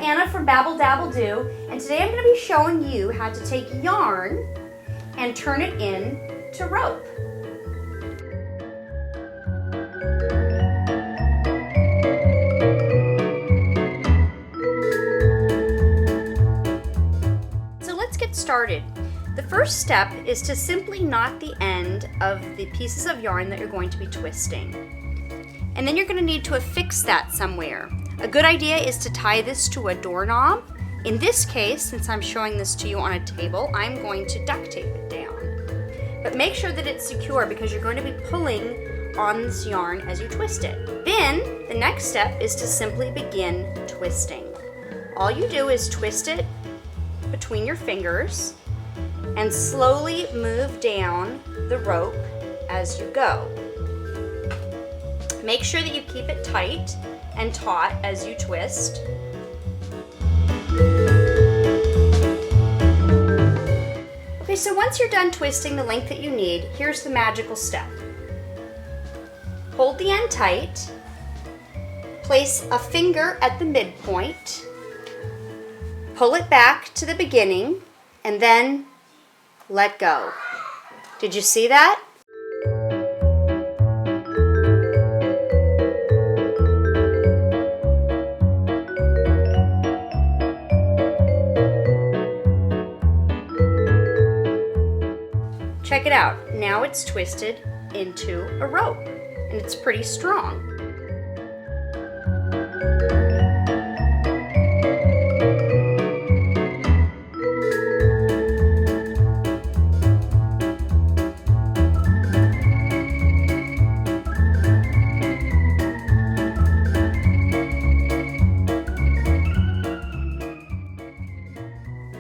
Anna from Babble Dabble Do, and today I'm going to be showing you how to take yarn and turn it into rope. So let's get started. The first step is to simply knot the end of the pieces of yarn that you're going to be twisting. And then you're going to need to affix that somewhere. A good idea is to tie this to a doorknob. In this case, since I'm showing this to you on a table, I'm going to duct tape it down. But make sure that it's secure because you're going to be pulling on this yarn as you twist it. Then, the next step is to simply begin twisting. All you do is twist it between your fingers and slowly move down the rope as you go. Make sure that you keep it tight and taut as you twist. Okay, so once you're done twisting the length that you need, here's the magical step. Hold the end tight, place a finger at the midpoint, pull it back to the beginning, and then let go. Did you see that? Check it out. Now it's twisted into a rope, and it's pretty strong.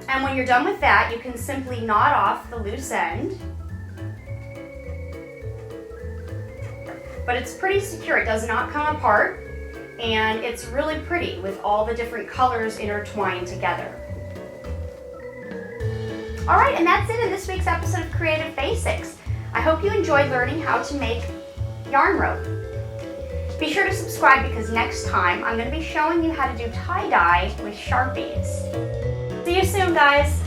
And when you're done with that, you can simply knot off the loose end. But it's pretty secure, it does not come apart, and it's really pretty with all the different colors intertwined together. Alright, and that's it in this week's episode of Creative Basics. I hope you enjoyed learning how to make yarn rope. Be sure to subscribe because next time I'm going to be showing you how to do tie-dye with Sharpies. See you soon, guys!